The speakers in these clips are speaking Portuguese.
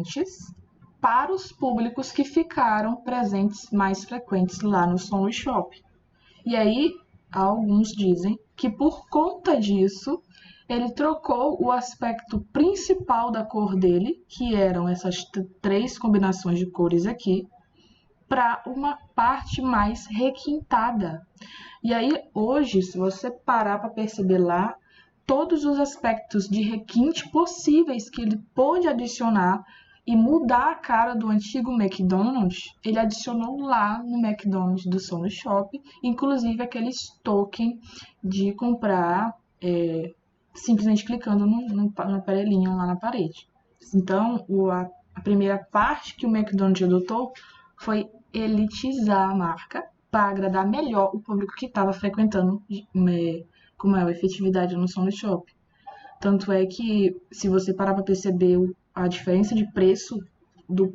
semelhantes para os públicos que ficaram presentes mais frequentes lá no Sonly Shop. E aí, alguns dizem que por conta disso, ele trocou o aspecto principal da cor dele, que eram essas 3 combinações de cores aqui, para uma parte mais requintada. E aí, hoje, se você parar para perceber lá, todos os aspectos de requinte possíveis que ele pôde adicionar e mudar a cara do antigo McDonald's, ele adicionou lá no McDonald's do Sonly Shop, inclusive aqueles token de comprar simplesmente clicando no aparelhinho lá na parede. Então, a primeira parte que o McDonald's adotou foi elitizar a marca para agradar melhor o público que estava frequentando como é a efetividade no Sonly Shop. Tanto é que, se você parar para perceber a diferença de preço dos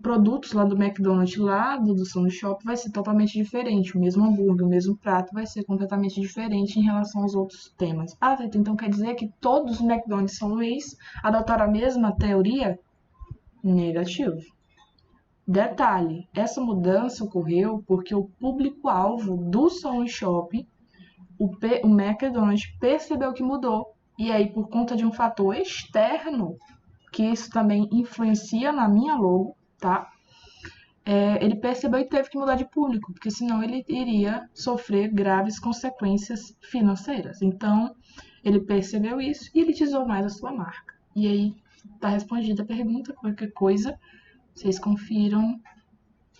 produtos lá do McDonald's lá do Sonly Shop vai ser totalmente diferente. O mesmo hambúrguer, o mesmo prato vai ser completamente diferente em relação aos outros temas. Ah, Vitor, então quer dizer que todos os McDonald's São Luís adotaram a mesma teoria? Negativo. Detalhe, essa mudança ocorreu porque o público-alvo do Sonly Shop, o McDonald's, percebeu que mudou. E aí, por conta de um fator externo, que isso também influencia na minha logo, tá? Ele percebeu e teve que mudar de público, porque senão ele iria sofrer graves consequências financeiras. Então, ele percebeu isso e elitizou mais a sua marca. E aí, tá respondida a pergunta, qualquer coisa, vocês confiram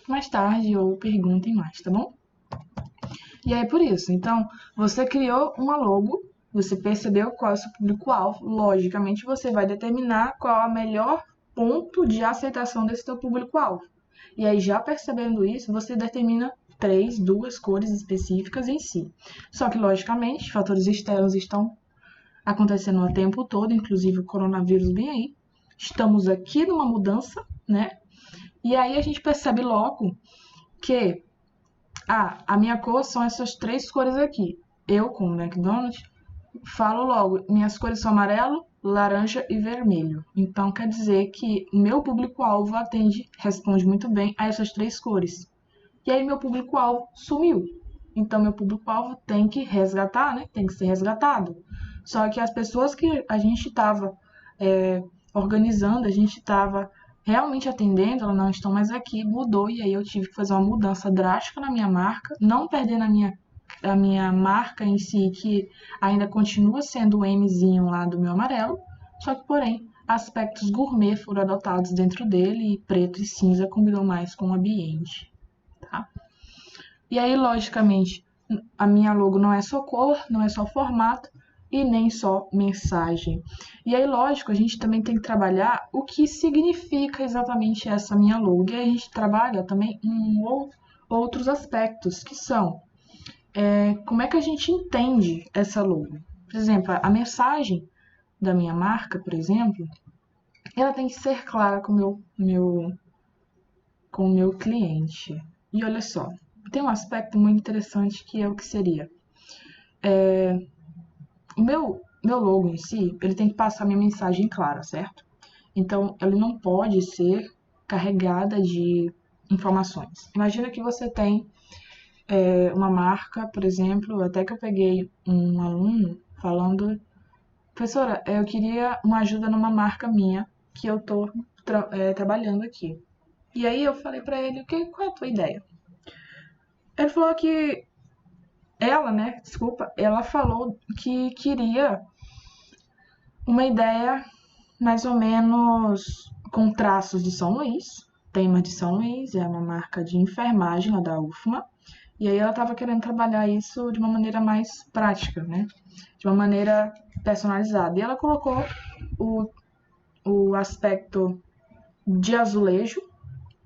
mais tarde ou perguntem mais, tá bom? E aí, por isso, então, você criou uma logo, você percebeu qual é o seu público-alvo, logicamente você vai determinar qual é o melhor ponto de aceitação desse seu público-alvo. E aí, já percebendo isso, você determina 2 cores específicas em si. Só que, logicamente, fatores externos estão acontecendo o tempo todo, inclusive o coronavírus bem aí. Estamos aqui numa mudança, né? E aí a gente percebe logo que a minha cor são essas 3 cores aqui. Eu, como McDonald's, falo logo, minhas cores são amarelo, laranja e vermelho. Então, quer dizer que o meu público-alvo responde muito bem a essas 3 cores. E aí, meu público-alvo sumiu. Então, meu público-alvo tem que resgatar, né? Tem que ser resgatado. Só que as pessoas que a gente estava organizando, a gente estava realmente atendendo, elas não estão mais aqui, mudou, e aí eu tive que fazer uma mudança drástica na minha marca, não perdendo a minha marca em si, que ainda continua sendo o Mzinho lá do meu amarelo, só que, porém, aspectos gourmet foram adotados dentro dele, e preto e cinza combinou mais com o ambiente, tá? E aí, logicamente, a minha logo não é só cor, não é só formato, e nem só mensagem. E aí, lógico, a gente também tem que trabalhar o que significa exatamente essa minha logo. E aí a gente trabalha também outros aspectos, que são como é que a gente entende essa logo. Por exemplo, a mensagem da minha marca, por exemplo, ela tem que ser clara com o meu cliente. E olha só, tem um aspecto muito interessante que é o que seria... O meu logo em si, ele tem que passar minha mensagem clara, certo? Então, ele não pode ser carregada de informações. Imagina que você tem uma marca, por exemplo, até que eu peguei um aluno falando, professora, eu queria uma ajuda numa marca minha que eu tô trabalhando aqui. E aí eu falei pra ele, qual é a tua ideia? Ele falou que ela falou que queria uma ideia mais ou menos com traços de São Luís, tema de São Luís, é uma marca de enfermagem lá da UFMA, e aí ela estava querendo trabalhar isso de uma maneira mais prática, né? De uma maneira personalizada. E ela colocou o aspecto de azulejo,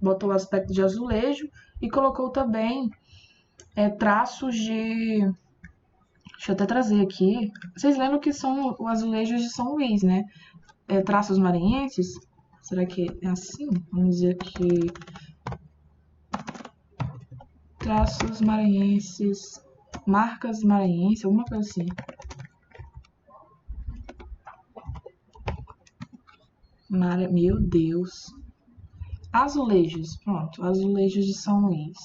botou o aspecto de azulejo e colocou também traços de... Deixa eu até trazer aqui. Vocês lembram que são os azulejos de São Luís, né? Traços maranhenses. Será que é assim? Vamos dizer aqui. Traços maranhenses. Marcas maranhenses, alguma coisa assim. Meu Deus. Azulejos, pronto, azulejos de São Luís.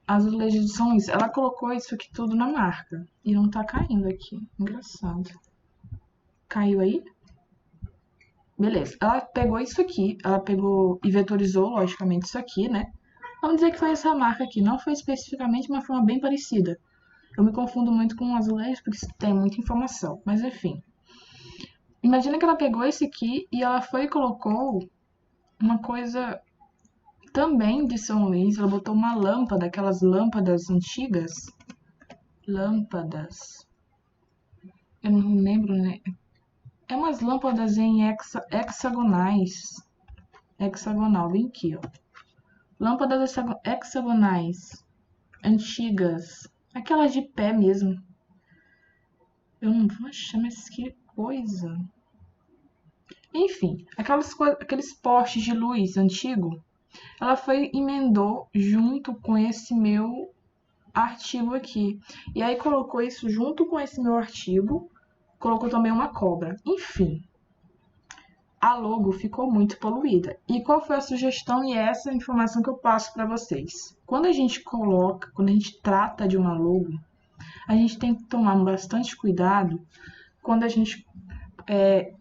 Azulejos de São Luís. Ela colocou isso aqui tudo na marca. E não tá caindo aqui. Engraçado. Caiu aí? Beleza. Ela pegou isso aqui. Ela pegou e vetorizou, logicamente, isso aqui, né? Vamos dizer que foi essa marca aqui. Não foi especificamente, mas foi uma bem parecida. Eu me confundo muito com azulejos porque tem muita informação. Mas enfim. Imagina que ela pegou esse aqui e ela foi e colocou uma coisa também de São Luís. Ela botou uma lâmpada, aquelas lâmpadas antigas. Lâmpadas. Eu não lembro, né? É umas lâmpadas em hexagonais. Hexagonal, bem aqui, ó. Lâmpadas hexagonais. Antigas. Aquelas de pé mesmo. Eu não vou achar, mas que coisa. Enfim, aqueles postes de luz antigo. Ela foi e emendou junto com esse meu artigo aqui. E aí colocou isso junto com esse meu artigo. Colocou também uma cobra. Enfim, a logo ficou muito poluída. E qual foi a sugestão e essa informação que eu passo para vocês? Quando a gente trata de uma logo, a gente tem que tomar bastante cuidado quando a gente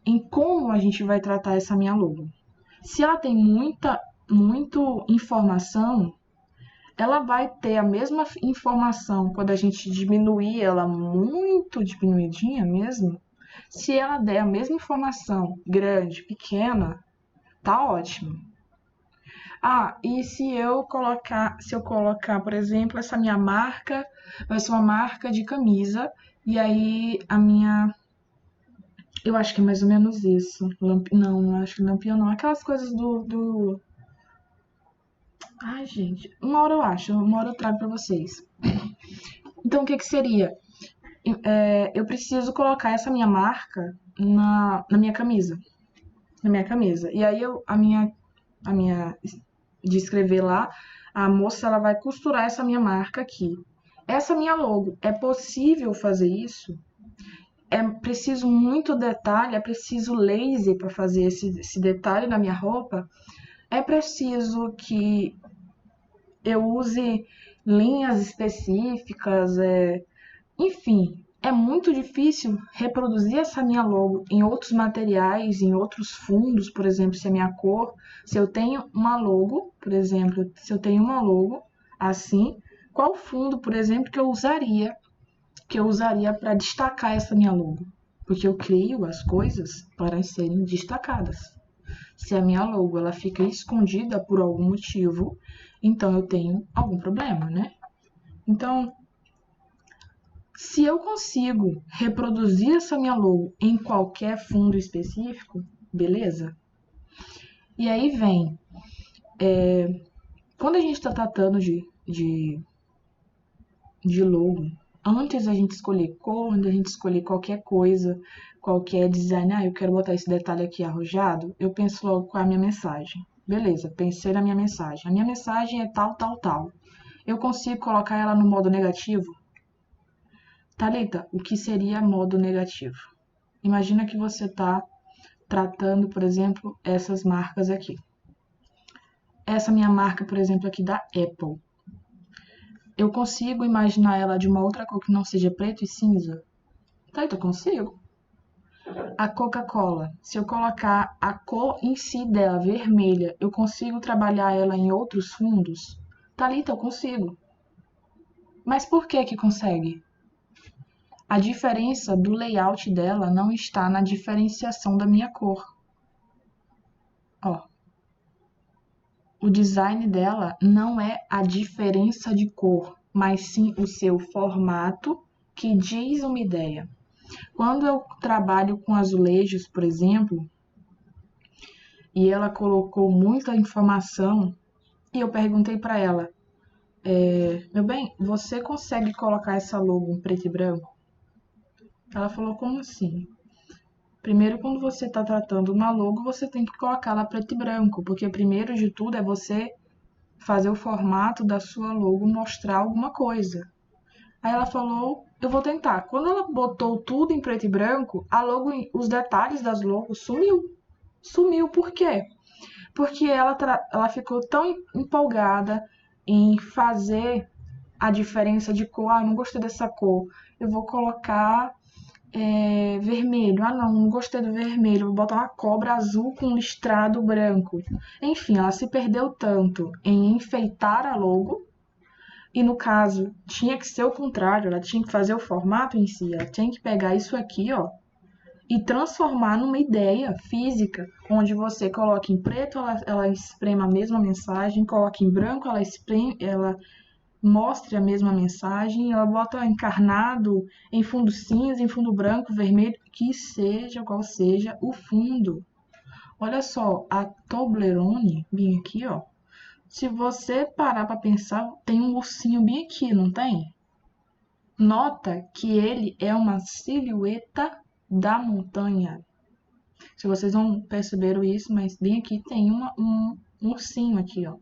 em como a gente vai tratar essa minha logo. Se ela tem muita informação, ela vai ter a mesma informação quando a gente diminuir ela muito diminuidinha mesmo. Se ela der a mesma informação grande, pequena, tá ótimo. Ah, e se eu colocar, por exemplo, essa minha marca, vai ser uma marca de camisa, e aí eu acho que é mais ou menos isso. Não, acho que lampião não. Aquelas coisas Ai, gente, uma hora eu trago pra vocês. Então, o que seria? Eu preciso colocar essa minha marca na minha camisa. Na minha camisa. E aí, de escrever lá, a moça ela vai costurar essa minha marca aqui. Essa minha logo, é possível fazer isso? É preciso muito detalhe, é preciso laser para fazer esse detalhe na minha roupa? É preciso que eu use linhas específicas, enfim, é muito difícil reproduzir essa minha logo em outros materiais, em outros fundos, por exemplo, se é minha cor, se eu tenho uma logo, por exemplo, se eu tenho uma logo assim, qual fundo, por exemplo, que eu usaria para destacar essa minha logo? Porque eu crio as coisas para serem destacadas. Se a minha logo ela fica escondida por algum motivo, então eu tenho algum problema, né? Então, se eu consigo reproduzir essa minha logo em qualquer fundo específico, beleza? E aí vem, quando a gente está tratando de logo, antes da gente escolher cor, antes da gente escolher qualquer coisa, qualquer design, eu quero botar esse detalhe aqui arrojado, eu penso logo qual é a minha mensagem. Beleza, pensei na minha mensagem. A minha mensagem é tal, tal, tal. Eu consigo colocar ela no modo negativo? Thalita, o que seria modo negativo? Imagina que você está tratando, por exemplo, essas marcas aqui. Essa minha marca, por exemplo, aqui da Apple. Eu consigo imaginar ela de uma outra cor que não seja preto e cinza? Thalita, eu consigo. A Coca-Cola, se eu colocar a cor em si dela, vermelha, eu consigo trabalhar ela em outros fundos? Thalita, eu consigo. Mas por que que consegue? A diferença do layout dela não está na diferenciação da minha cor. Ó, o design dela não é a diferença de cor, mas sim o seu formato que diz uma ideia. Quando eu trabalho com azulejos, por exemplo, e ela colocou muita informação, e eu perguntei para ela, meu bem, você consegue colocar essa logo em preto e branco? Ela falou, como assim? Primeiro, quando você está tratando uma logo, você tem que colocá-la preto e branco, porque primeiro de tudo é você fazer o formato da sua logo mostrar alguma coisa. Aí ela falou, eu vou tentar. Quando ela botou tudo em preto e branco, a logo, os detalhes das logos sumiu. Sumiu, por quê? Porque ela ficou tão empolgada em fazer a diferença de cor. Ah, eu não gostei dessa cor. Eu vou colocar vermelho. Ah, não gostei do vermelho. Vou botar uma cobra azul com listrado branco. Enfim, ela se perdeu tanto em enfeitar a logo. E no caso, tinha que ser o contrário. Ela tinha que fazer o formato em si. Ela tinha que pegar isso aqui, ó, e transformar numa ideia física, onde você coloca em preto, ela esprema a mesma mensagem, coloca em branco, ela mostre a mesma mensagem, ela bota encarnado em fundo cinza, em fundo branco, vermelho, que seja qual seja o fundo. Olha só, a Toblerone, bem aqui, ó. Se você parar para pensar, tem um ursinho bem aqui, não tem? Nota que ele é uma silhueta da montanha. Se vocês não perceberam isso, mas bem aqui tem um ursinho aqui, ó.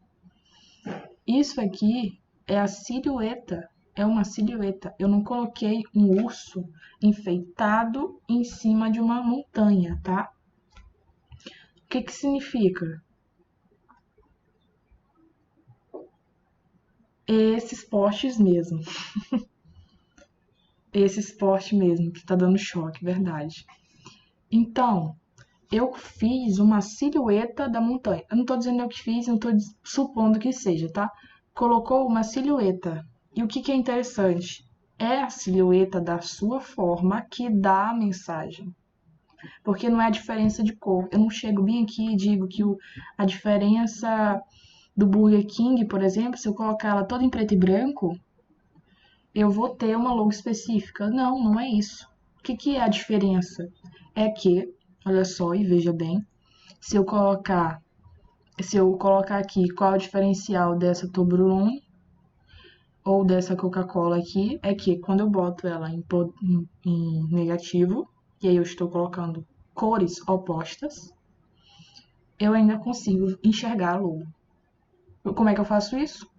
Isso aqui é a silhueta, é uma silhueta. Eu não coloquei um urso enfeitado em cima de uma montanha, tá? O que que significa? Esses postes mesmo. Esse esporte mesmo, que tá dando choque, verdade. Então, eu fiz uma silhueta da montanha. Eu não tô dizendo eu que fiz, eu tô supondo que seja, tá? Colocou uma silhueta. E o que que é interessante? É a silhueta da sua forma que dá a mensagem. Porque não é a diferença de cor. Eu não chego bem aqui e digo que a diferença do Burger King, por exemplo, se eu colocar ela toda em preto e branco, eu vou ter uma logo específica. Não, não é isso. O que que é a diferença? É que, olha só e veja bem, se eu colocar aqui qual é o diferencial dessa Toblerone ou dessa Coca-Cola aqui, é que quando eu boto ela em negativo, e aí eu estou colocando cores opostas, eu ainda consigo enxergar a logo. Como é que eu faço isso?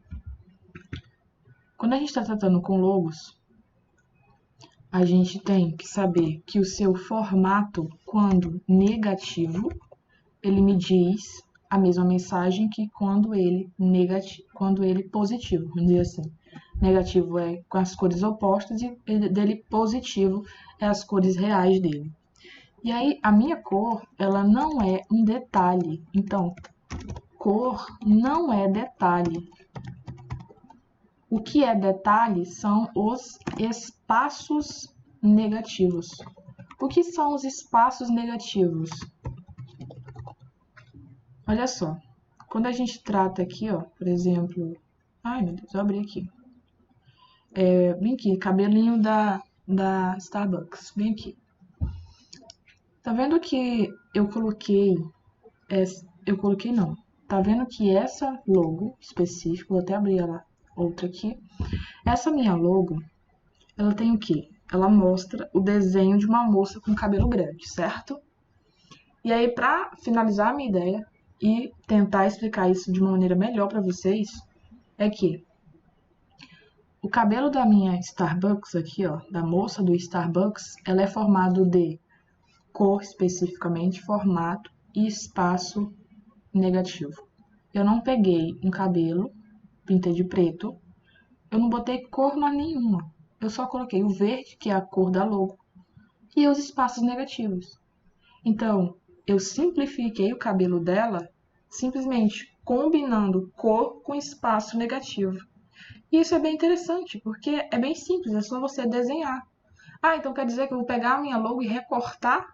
Quando a gente está tratando com logos, a gente tem que saber que o seu formato, quando negativo, ele me diz a mesma mensagem que quando ele positivo, vamos dizer assim. Negativo é com as cores opostas e dele positivo é as cores reais dele. E aí, a minha cor, ela não é um detalhe. Então, cor não é detalhe. O que é detalhe são os espaços negativos. O que são os espaços negativos? Olha só, quando a gente trata aqui, ó, por exemplo... Ai, meu Deus, eu abri aqui. Bem aqui, cabelinho da Starbucks, bem aqui. Tá vendo que eu coloquei... Eu coloquei não. Tá vendo que essa logo específica, vou até abrir ela, outra aqui. Essa minha logo, ela tem o quê? Ela mostra o desenho de uma moça com cabelo grande, certo? E aí, pra finalizar a minha ideia e tentar explicar isso de uma maneira melhor pra vocês, é que o cabelo da minha Starbucks aqui, ó, da moça do Starbucks, ela é formado de cor especificamente, formato e espaço negativo. Eu não peguei um cabelo, pintei de preto, eu não botei cor mais nenhuma. Eu só coloquei o verde, que é a cor da logo, e os espaços negativos. Então, eu simplifiquei o cabelo dela simplesmente combinando cor com espaço negativo. E isso é bem interessante, porque é bem simples, é só você desenhar. Ah, então quer dizer que eu vou pegar a minha logo e recortar?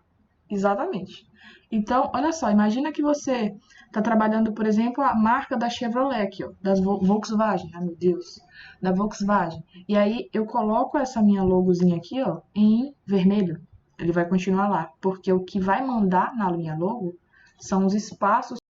Exatamente. Então, olha só, imagina que você está trabalhando, por exemplo, a marca da Chevrolet aqui, ó, das Volkswagen, meu Deus, da Volkswagen. E aí eu coloco essa minha logozinha aqui, ó, em vermelho. Ele vai continuar lá, porque o que vai mandar na minha logo são os espaços